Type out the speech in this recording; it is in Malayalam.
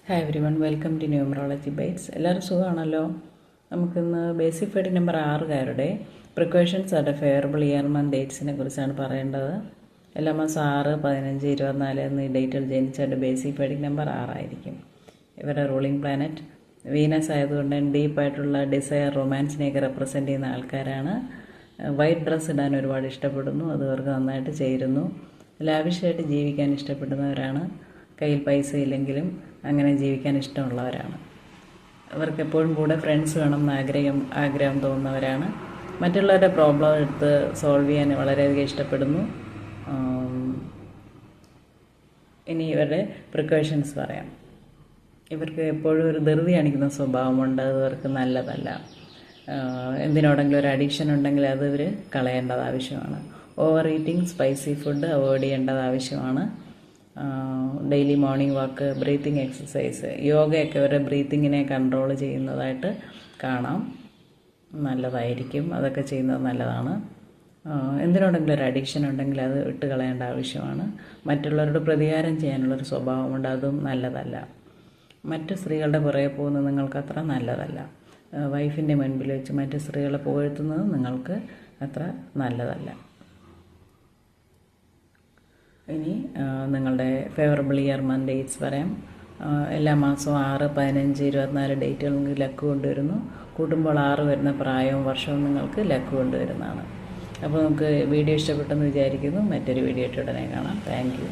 Hi everyone, welcome to numerology bytes. എല്ലാവരും സുഖമാണല്ലോ. നമുക്കിന്ന് ബേസിക് ഫെഡിങ് number 6 precautions and favourable year month ഡേറ്റ്സിനെ കുറിച്ചാണ് പറയേണ്ടത്. എല്ലാ മാസം 6, 15, 24 എന്നീ ഡേറ്റിൽ ജനിച്ചവരുടെ ബേസിക് ഫെഡിങ് നമ്പർ 6 ആയിരിക്കും. ഇവരുടെ റൂളിംഗ് പ്ലാനറ്റ് വീനസ് ആയതുകൊണ്ട് ഡീപ്പായിട്ടുള്ള ഡിസയർ, റൊമാൻസിനെയൊക്കെ റെപ്രസെൻ്റ് ചെയ്യുന്ന ആൾക്കാരാണ്. വൈറ്റ് ഡ്രസ്സ് ഇടാൻ ഒരുപാട് ഇഷ്ടപ്പെടുന്നു, അത് അവർക്ക് നന്നായിട്ട് ചേരുന്നു. ലാവിഷായിട്ട് ജീവിക്കാൻ ഇഷ്ടപ്പെടുന്നവരാണ്. കയ്യിൽ പൈസ ഇല്ലെങ്കിലും അങ്ങനെ ജീവിക്കാൻ ഇഷ്ടമുള്ളവരാണ്. അവർക്ക് എപ്പോഴും കൂടെ ഫ്രണ്ട്സ് വേണം എന്ന് ആഗ്രഹം തോന്നുന്നവരാണ്. മറ്റുള്ളവരുടെ പ്രോബ്ലം എടുത്ത് സോൾവ് ചെയ്യാൻ വളരെയധികം ഇഷ്ടപ്പെടുന്നു. ഇനി ഇവരുടെ പ്രിക്കോഷൻസ് പറയാം. ഇവർക്ക് എപ്പോഴും ഒരു ധൃതി കാണിക്കുന്ന സ്വഭാവമുണ്ട്, അത് ഇവർക്ക് നല്ലതല്ല. എന്തിനോടെങ്കിലും ഒരു അഡിക്ഷൻ ഉണ്ടെങ്കിൽ അത് ഇവർ കളയേണ്ടത് ആവശ്യമാണ്. Over eating, spicy food avoid ചെയ്യേണ്ടത് ആവശ്യമാണ്. Daily morning walk, breathing exercise, യോഗയൊക്കെ അവരുടെ ബ്രീത്തിങ്ങിനെ കൺട്രോൾ ചെയ്യുന്നതായിട്ട് കാണാം. നല്ലതായിരിക്കും, അതൊക്കെ ചെയ്യുന്നത് നല്ലതാണ്. എന്തിനോടെങ്കിലും ഒരു അഡിക്ഷൻ ഉണ്ടെങ്കിൽ അത് ഇട്ട് കളയേണ്ട ആവശ്യമാണ്. മറ്റുള്ളവരോട് പ്രതികാരം ചെയ്യാനുള്ളൊരു സ്വഭാവമുണ്ട്, അതും നല്ലതല്ല. മറ്റ് സ്ത്രീകളുടെ പുറകെ പോകുന്നത് നിങ്ങൾക്ക് അത്ര നല്ലതല്ല. വൈഫിൻ്റെ മുൻപിൽ വെച്ച് മറ്റ് സ്ത്രീകളെ പുകഴ്ത്തുന്നത് നിങ്ങൾക്ക് അത്ര നല്ലതല്ല. ഇനി നിങ്ങളുടെ ഫേവറബിൾ ഇയർ മന്ത് ഡേറ്റ്സ് പറയാം. എല്ലാ മാസവും 6, 15, 24 ഡേറ്റുകൾ നിങ്ങൾക്ക് ലക്ക് കൊണ്ടുവരുന്നു. കൂട്ടുമ്പോൾ 6 വരുന്ന പ്രായവും വർഷവും നിങ്ങൾക്ക് ലക്ക് കൊണ്ടുവരുന്നതാണ്. അപ്പോൾ നമുക്ക് വീഡിയോ ഇഷ്ടപ്പെട്ടെന്ന് വിചാരിക്കുന്നു. മറ്റൊരു വീഡിയോ ആയിട്ട് ഉടനെ കാണാം. Thank you.